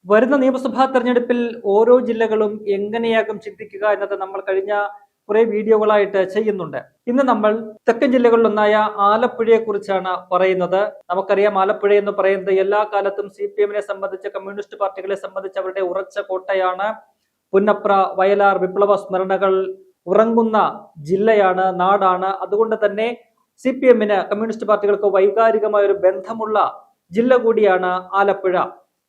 വരുന്ന നിയമസഭാ തെരഞ്ഞെടുപ്പിൽ ഓരോ ജില്ലകളും എങ്ങനെയാകും ചിന്തിക്കുക എന്നത് നമ്മൾ കഴിഞ്ഞ കുറെ വീഡിയോകളായിട്ട് ചെയ്യുന്നുണ്ട്. ഇന്ന് നമ്മൾ തെക്കൻ ജില്ലകളിലൊന്നായ ആലപ്പുഴയെ കുറിച്ചാണ് പറയുന്നത്. നമുക്കറിയാം, ആലപ്പുഴ എന്ന് പറയുന്നത് എല്ലാ കാലത്തും CPM-നെ സംബന്ധിച്ച്, കമ്മ്യൂണിസ്റ്റ് പാർട്ടികളെ സംബന്ധിച്ച് അവരുടെ ഉറച്ച കോട്ടയാണ്. പുന്നപ്ര, വയലാർ വിപ്ലവ സ്മരണകൾ ഉറങ്ങുന്ന ജില്ലയാണ്, നാടാണ്. അതുകൊണ്ട് തന്നെ CPM-ന്, കമ്മ്യൂണിസ്റ്റ് പാർട്ടികൾക്ക് വൈകാരികമായ ഒരു ബന്ധമുള്ള ജില്ല കൂടിയാണ് ആലപ്പുഴ.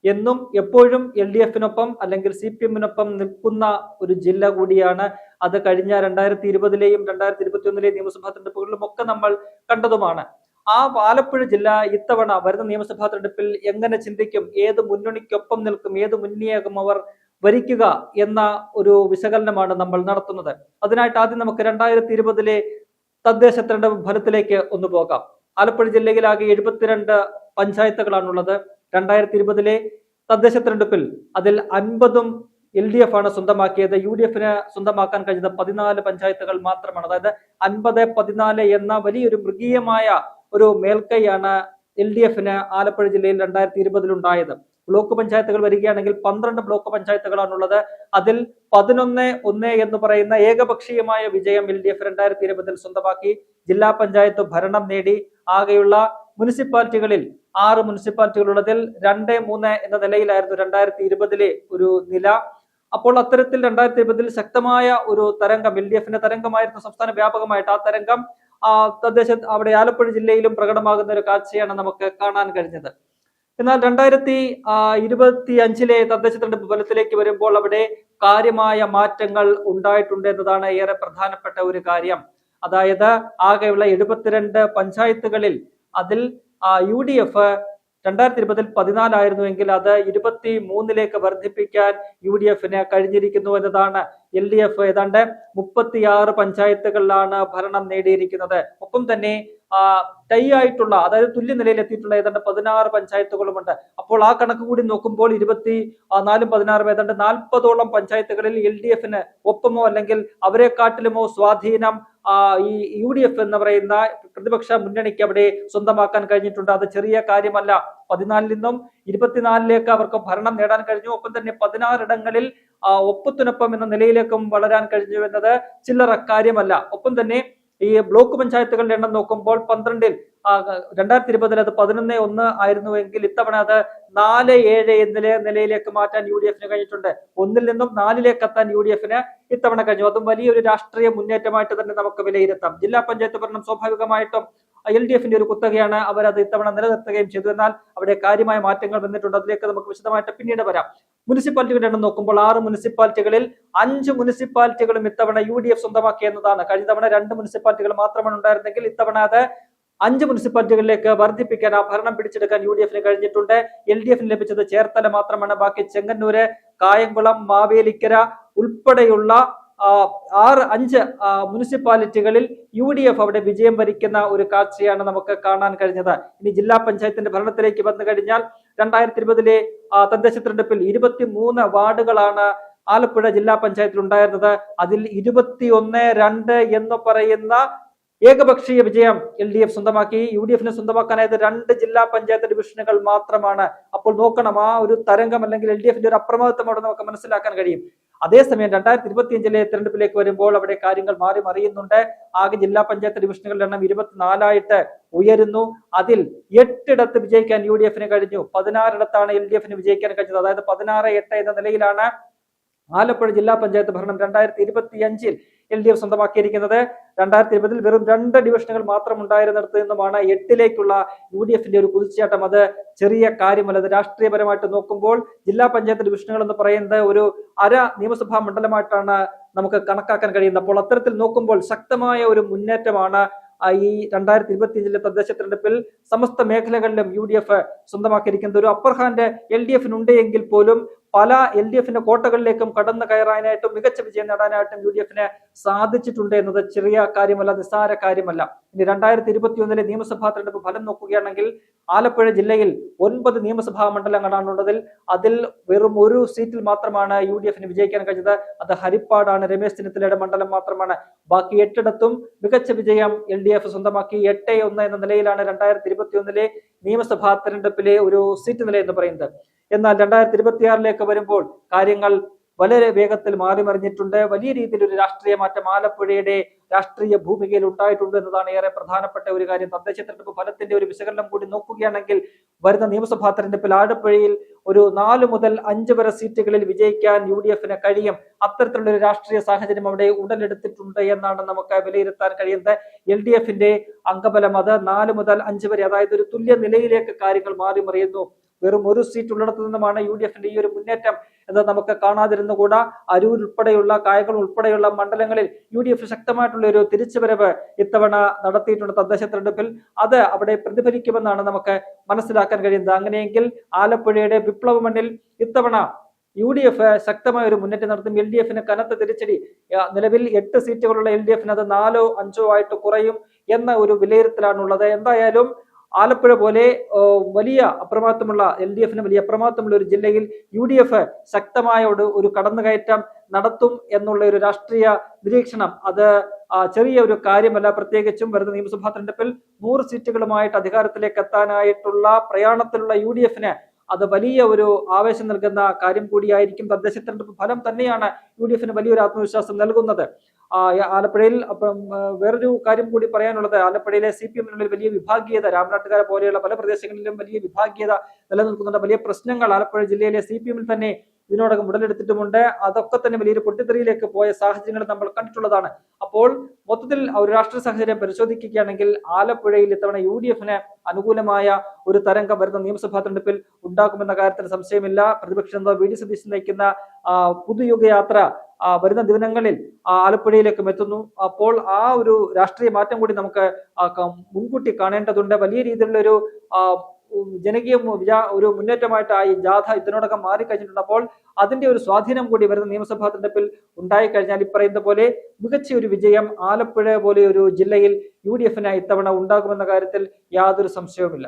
എന്നും എപ്പോഴും LDF-നൊപ്പം അല്ലെങ്കിൽ CPM-നൊപ്പം നിൽക്കുന്ന ഒരു ജില്ല കൂടിയാണ്. അത് കഴിഞ്ഞ 2020-ലെയും 2021-ലെയും നിയമസഭാ തെരഞ്ഞെടുപ്പുകളിലും ഒക്കെ നമ്മൾ കണ്ടതുമാണ്. ആ ആലപ്പുഴ ജില്ല ഇത്തവണ വരുന്ന നിയമസഭാ തെരഞ്ഞെടുപ്പിൽ എങ്ങനെ ചിന്തിക്കും, ഏത് മുന്നണിക്കൊപ്പം നിൽക്കും, ഏത് മുന്നണിയാകും അവർ ഭരിക്കുക എന്ന ഒരു വിശകലനമാണ് നമ്മൾ നടത്തുന്നത്. അതിനായിട്ട് ആദ്യം നമുക്ക് 2020-ലെ തദ്ദേശ തെരഞ്ഞെടുപ്പ് ഫലത്തിലേക്ക് ഒന്ന് പോകാം. ആലപ്പുഴ ജില്ലയിലാകെ 72 പഞ്ചായത്തുകളാണുള്ളത്. 2020-ലെ തദ്ദേശ തെരഞ്ഞെടുപ്പിൽ അതിൽ 50 LDF ആണ് സ്വന്തമാക്കിയത്. UDF-ന് സ്വന്തമാക്കാൻ കഴിഞ്ഞത് 14 പഞ്ചായത്തുകൾ മാത്രമാണ്. അതായത് 50-14 എന്ന വലിയൊരു മൃഗീയമായ ഒരു മേൽക്കൈയാണ് LDF-ന് ആലപ്പുഴ ജില്ലയിൽ 2020-ൽ ഉണ്ടായത്. ബ്ലോക്ക് പഞ്ചായത്തുകൾ വരികയാണെങ്കിൽ 12 ബ്ലോക്ക് പഞ്ചായത്തുകളാണുള്ളത്. അതിൽ 11-1 എന്ന് പറയുന്ന ഏകപക്ഷീയമായ വിജയം LDF 2020-ൽ സ്വന്തമാക്കി. ജില്ലാ പഞ്ചായത്ത് ഭരണം നേടി. ആകെയുള്ള മുനിസിപ്പാലിറ്റികളിൽ 6 മുനിസിപ്പാലിറ്റികളുള്ളതിൽ 2-3 എന്ന നിലയിലായിരുന്നു 2020-ലെ ഒരു നില. അപ്പോൾ അത്തരത്തിൽ 2020-ൽ ശക്തമായ ഒരു തരംഗം, LDF-ന്റെ തരംഗമായിരുന്നു സംസ്ഥാന വ്യാപകമായിട്ട്. ആ തരംഗം അവിടെ ആലപ്പുഴ ജില്ലയിലും പ്രകടമാകുന്ന ഒരു കാഴ്ചയാണ് നമുക്ക് കാണാൻ കഴിഞ്ഞത്. എന്നാൽ 2025-ലെ തദ്ദേശ തെരഞ്ഞെടുപ്പ് ഫലത്തിലേക്ക് വരുമ്പോൾ അവിടെ കാര്യമായ മാറ്റങ്ങൾ ഉണ്ടായിട്ടുണ്ട് എന്നതാണ് ഏറെ പ്രധാനപ്പെട്ട ഒരു കാര്യം. അതായത് ആകെയുള്ള 72 പഞ്ചായത്തുകളിൽ അതിൽ UDF 2020-ൽ 14 ആയിരുന്നുവെങ്കിൽ അത് 23-ലേക്ക് വർദ്ധിപ്പിക്കാൻ UDF-ന് കഴിഞ്ഞിരിക്കുന്നു എന്നതാണ്. LDF ഏതാണ്ട് 36 പഞ്ചായത്തുകളിലാണ് ഭരണം നേടിയിരിക്കുന്നത്. ഒപ്പം തന്നെ ടൈ ആയിട്ടുള്ള, അതായത് തുല്യ നിലയിൽ എത്തിയിട്ടുള്ള ഏതാണ്ട് 16 പഞ്ചായത്തുകളുമുണ്ട്. അപ്പോൾ ആ കണക്ക് കൂടി നോക്കുമ്പോൾ 24-16 ഏതാണ്ട് 40ഓളം പഞ്ചായത്തുകളിൽ LDF-ന് ഒപ്പമോ അല്ലെങ്കിൽ അവരെക്കാട്ടിലുമോ സ്വാധീനം ഈ UDF എന്ന് പറയുന്ന പ്രതിപക്ഷ മുന്നണിക്ക് അവിടെ സ്വന്തമാക്കാൻ കഴിഞ്ഞിട്ടുണ്ട്. അത് ചെറിയ കാര്യമല്ല. 14-ൽ നിന്നും 24-ലേക്ക് അവർക്ക് ഭരണം നേടാൻ കഴിഞ്ഞു. ഒപ്പം തന്നെ 16 ഇടങ്ങളിൽ ഒപ്പത്തിനൊപ്പം എന്ന നിലയിലേക്കും വളരാൻ കഴിഞ്ഞു എന്നത് ചില്ലറ കാര്യമല്ല. ഒപ്പം തന്നെ ഈ ബ്ലോക്ക് പഞ്ചായത്തുകളുടെ എണ്ണം നോക്കുമ്പോൾ 12-ൽ 2020-ൽ അത് 11-1 ആയിരുന്നുവെങ്കിൽ ഇത്തവണ അത് 4-7 എന്ന നിലയിലേക്ക് മാറ്റാൻ UDF-ന് കഴിഞ്ഞിട്ടുണ്ട്. 1-ൽ നിന്നും 4-ലേക്ക് എത്താൻ UDF-ന് ഇത്തവണ കഴിഞ്ഞു. അതും വലിയൊരു രാഷ്ട്രീയ മുന്നേറ്റമായിട്ട് തന്നെ നമുക്ക് വിലയിരുത്താം. ജില്ലാ പഞ്ചായത്ത് ഭരണം സ്വാഭാവികമായിട്ടും LDF-ന്റെ ഒരു കുത്തകയാണ്. അവരത് ഇത്തവണ നിലനിർത്തുകയും ചെയ്തു. എന്നാൽ അവിടെ കാര്യമായ മാറ്റങ്ങൾ വന്നിട്ടുണ്ട്. അതിലേക്ക് നമുക്ക് വിശദമായിട്ട് പിന്നീട് വരാം. മുനിസിപ്പാലിറ്റികളുടെ എണ്ണം നോക്കുമ്പോൾ 6 മുനിസിപ്പാലിറ്റികളിൽ 5 മുനിസിപ്പാലിറ്റികളും ഇത്തവണ UDF സ്വന്തമാക്കി എന്നതാണ്. കഴിഞ്ഞ തവണ 2 മുനിസിപ്പാലിറ്റികൾ മാത്രമാണ് ഉണ്ടായിരുന്നെങ്കിൽ ഇത്തവണ അത് 5 മുനിസിപ്പാലിറ്റികളിലേക്ക് വർദ്ധിപ്പിക്കാൻ, ആ ഭരണം പിടിച്ചെടുക്കാൻ UDF-ന് കഴിഞ്ഞിട്ടുണ്ട്. LDF-ന് ലഭിച്ചത് ചേർത്തല മാത്രമാണ്. ബാക്കി ചെങ്ങന്നൂര്, കായംകുളം, മാവേലിക്കര ഉൾപ്പെടെയുള്ള 5 മുനിസിപ്പാലിറ്റികളിൽ UDF അവിടെ വിജയം വരിക്കുന്ന ഒരു കാഴ്ചയാണ് നമുക്ക് കാണാൻ കഴിഞ്ഞത്. ഇനി ജില്ലാ പഞ്ചായത്തിന്റെ ഭരണത്തിലേക്ക് വന്നു കഴിഞ്ഞാൽ 2020-ലെ തദ്ദേശ തെരഞ്ഞെടുപ്പിൽ 23 വാർഡുകളാണ് ആലപ്പുഴ ജില്ലാ പഞ്ചായത്തിൽ ഉണ്ടായിരുന്നത്. അതിൽ 21-2 എന്ന് പറയുന്ന ഏകപക്ഷീയ വിജയം LDF സ്വന്തമാക്കി. UDF-ന് സ്വന്തമാക്കാനായത് 2 ജില്ലാ പഞ്ചായത്ത് ഡിവിഷനുകൾ മാത്രമാണ്. അപ്പോൾ നോക്കണം, ആ ഒരു തരംഗം അല്ലെങ്കിൽ LDF-ന്റെ ഒരു അപ്രമത്തം അവിടെ നമുക്ക് മനസ്സിലാക്കാൻ കഴിയും. അതേസമയം 2025-ലെ തെരഞ്ഞെടുപ്പിലേക്ക് വരുമ്പോൾ അവിടെ കാര്യങ്ങൾ മാറി മറിയുന്നുണ്ട്. ആകെ ജില്ലാ പഞ്ചായത്ത് ഡിവിഷനുകളുടെ എണ്ണം 24-ആയിട്ട് ഉയരുന്നു. അതിൽ 8 വിജയിക്കാൻ UDF-ന് കഴിഞ്ഞു. 16 LDF-ന് വിജയിക്കാൻ കഴിഞ്ഞത്. അതായത് 16-8 എന്ന നിലയിലാണ് ആലപ്പുഴ ജില്ലാ പഞ്ചായത്ത് ഭരണം 2025-ൽ LDF സ്വന്തമാക്കിയിരിക്കുന്നത്. 2020-ൽ വെറും 2 ഡിവിഷനുകൾ മാത്രം ഉണ്ടായിരുന്നിടത്ത് നിന്നുമാണ് 8-ലേക്കുള്ള UDF-ന്റെ ഒരു കുതിച്ചുചാട്ടം. അത് ചെറിയ കാര്യമല്ല. അത് രാഷ്ട്രീയപരമായിട്ട് നോക്കുമ്പോൾ ജില്ലാ പഞ്ചായത്ത് ഡിവിഷനുകൾ എന്ന് പറയുന്നത് ഒരു അര നിയമസഭാ മണ്ഡലമായിട്ടാണ് നമുക്ക് കണക്കാക്കാൻ കഴിയുന്നത്. അപ്പോൾ അത്തരത്തിൽ നോക്കുമ്പോൾ ശക്തമായ ഒരു മുന്നേറ്റമാണ് ഈ 2025-ലെ തദ്ദേശ തെരഞ്ഞെടുപ്പിൽ സമസ്ത മേഖലകളിലും UDF സ്വന്തമാക്കിയിരിക്കുന്നത്. ഒരു അപ്പർ ഹാൻഡ് LDF-നുണ്ട് എങ്കിൽ പോലും പല LDF-ന്റെ കോട്ടകളിലേക്കും കടന്നു കയറാനായിട്ടും മികച്ച വിജയം നേടാനായിട്ടും UDF-ന് സാധിച്ചിട്ടുണ്ട് എന്നത് ചെറിയ കാര്യമല്ല, നിസ്സാര കാര്യമല്ല. ഇനി 2021-ലെ നിയമസഭാ തെരഞ്ഞെടുപ്പ് ഫലം നോക്കുകയാണെങ്കിൽ ആലപ്പുഴ ജില്ലയിൽ 9 നിയമസഭാ മണ്ഡലങ്ങളാണുള്ളതിൽ. അതിൽ വെറും 1 സീറ്റിൽ മാത്രമാണ് UDF-ന് വിജയിക്കാൻ കഴിഞ്ഞത്. അത് ഹരിപ്പാടാണ്. രമേശ് ചെന്നിത്തലയുടെ മണ്ഡലം മാത്രമാണ്. ബാക്കി 8 മികച്ച വിജയം LDF സ്വന്തമാക്കി. 8-1 എന്ന നിലയിലാണ് 2021-ലെ നിയമസഭാ തെരഞ്ഞെടുപ്പിലെ ഒരു സീറ്റ് നില എന്ന് പറയുന്നത്. എന്നാൽ 2026 വരുമ്പോൾ കാര്യങ്ങൾ വളരെ വേഗത്തിൽ മാറി മറിഞ്ഞിട്ടുണ്ട്. വലിയ രീതിയിൽ ഒരു രാഷ്ട്രീയ മാറ്റം ആലപ്പുഴയുടെ രാഷ്ട്രീയ ഭൂമികയിൽ ഉണ്ടായിട്ടുണ്ട് എന്നതാണ് ഏറെ പ്രധാനപ്പെട്ട ഒരു കാര്യം. തദ്ദേശ തെരഞ്ഞെടുപ്പ് ഫലത്തിന്റെ ഒരു വിശകലനം കൂടി നോക്കുകയാണെങ്കിൽ വരുന്ന നിയമസഭാ തെരഞ്ഞെടുപ്പിൽ ആലപ്പുഴയിൽ ഒരു 4 മുതൽ 5 വരെ സീറ്റുകളിൽ വിജയിക്കാൻ UDF-ന് കഴിയും. അത്തരത്തിലുള്ള ഒരു രാഷ്ട്രീയ സാഹചര്യം അവിടെ ഉടലെടുത്തിട്ടുണ്ട് എന്നാണ് നമുക്ക് വിലയിരുത്താൻ കഴിയുന്നത്. LDF-ന്റെ അംഗബലം അത് 4 മുതൽ 5 വരെ, അതായത് ഒരു തുല്യ നിലയിലേക്ക് കാര്യങ്ങൾ മാറി മറിയുന്നു. വെറും ഒരു സീറ്റ് ഉള്ളിടത്തു നിന്നുമാണ് UDF-ന്റെ ഈ ഒരു മുന്നേറ്റം എന്ന് നമുക്ക് കാണാതിരുന്നുകൂടാ. അരൂർ ഉൾപ്പെടെയുള്ള കായംകുളം ഉൾപ്പെടെയുള്ള മണ്ഡലങ്ങളിൽ UDF ശക്തമായിട്ടുള്ള ഒരു തിരിച്ചുവരവ് ഇത്തവണ നടത്തിയിട്ടുണ്ട് തദ്ദേശ തെരഞ്ഞെടുപ്പിൽ. അത് അവിടെ പ്രതിഫലിക്കുമെന്നാണ് നമുക്ക് മനസ്സിലാക്കാൻ കഴിയുന്നത്. അങ്ങനെയെങ്കിൽ ആലപ്പുഴയുടെ വിപ്ലവ മണ്ണിൽ ഇത്തവണ UDF ശക്തമായ ഒരു മുന്നേറ്റം നടത്തും. LDF-ന് കനത്ത തിരിച്ചടി. നിലവിൽ 8 സീറ്റുകളുള്ള LDF-ന് അത് 4ഓ 5ഓ ആയിട്ട് കുറയും എന്ന ഒരു വിലയിരുത്തലാണുള്ളത്. എന്തായാലും ആലപ്പുഴ പോലെ വലിയ അപ്രമാത്തമുള്ള LDF-ന് വലിയ അപ്രമാത്തമുള്ള ഒരു ജില്ലയിൽ UDF ശക്തമായ ഒരു കടന്നുകയറ്റം നടത്തും എന്നുള്ള ഒരു രാഷ്ട്രീയ നിരീക്ഷണം അത് ചെറിയ ഒരു കാര്യമല്ല. പ്രത്യേകിച്ചും വരുന്ന നിയമസഭാ തെരഞ്ഞെടുപ്പിൽ 100 സീറ്റുകളുമായിട്ട് അധികാരത്തിലേക്ക് എത്താനായിട്ടുള്ള പ്രയാണത്തിലുള്ള UDF-ന് അത് വലിയ ഒരു ആവേശം നൽകുന്ന കാര്യം കൂടിയായിരിക്കും. തദ്ദേശ തെരഞ്ഞെടുപ്പ് ഫലം തന്നെയാണ് UDF-ന് വലിയൊരു ആത്മവിശ്വാസം നൽകുന്നത്. ആലപ്പുഴയിൽ വേറൊരു കാര്യം കൂടി പറയാനുള്ളത്, ആലപ്പുഴയിലെ CPM-നുള്ളിൽ വലിയ വിഭാഗീയത, രാമനാട്ടുകാരെ പോലെയുള്ള പല പ്രദേശങ്ങളിലും വലിയ വിഭാഗീയത നിലനിൽക്കുന്നുണ്ട്. വലിയ പ്രശ്നങ്ങൾ ആലപ്പുഴ ജില്ലയിലെ CPM-ൽ തന്നെ ഇതിനോടകം ഉടലെടുത്തിട്ടുമുണ്ട്. അതൊക്കെ തന്നെ വലിയൊരു പൊട്ടിത്തെറിയിലേക്ക് പോയ സാഹചര്യങ്ങൾ നമ്മൾ കണ്ടിട്ടുള്ളതാണ്. അപ്പോൾ മൊത്തത്തിൽ ഒരു രാഷ്ട്രീയ സാഹചര്യം പരിശോധിക്കുകയാണെങ്കിൽ ആലപ്പുഴയിൽ ഇത്തവണ UDF-ന് അനുകൂലമായ ഒരു തരംഗം വരുന്ന നിയമസഭാ തെരഞ്ഞെടുപ്പിൽ ഉണ്ടാകുമെന്ന കാര്യത്തിൽ സംശയമില്ല. പ്രതിപക്ഷ നേതാവ് VD സതീശൻ നയിക്കുന്ന പുതുയുഗയാത്ര വരുന്ന ദിനങ്ങളിൽ ആലപ്പുഴയിലേക്കും എത്തുന്നു. അപ്പോൾ ആ ഒരു രാഷ്ട്രീയ മാറ്റം കൂടി നമുക്ക് മുൻകൂട്ടി കാണേണ്ടതുണ്ട്. വലിയ രീതിയിലുള്ള ഒരു ജനകീയ ഒരു മുന്നേറ്റമായിട്ടായി ജാഥ ഇതിനോടകം മാറിക്കഴിഞ്ഞിട്ടുണ്ട്. അപ്പോൾ അതിന്റെ ഒരു സ്വാധീനം കൂടി വരുന്ന നിയമസഭാ തെരഞ്ഞെടുപ്പിൽ ഉണ്ടായിക്കഴിഞ്ഞാൽ ഇപ്പറയുന്ന പോലെ മികച്ച ഒരു വിജയം ആലപ്പുഴ പോലെ ഒരു ജില്ലയിൽ UDF-ന് ഇത്തവണ ഉണ്ടാകുമെന്ന കാര്യത്തിൽ യാതൊരു സംശയവുമില്ല.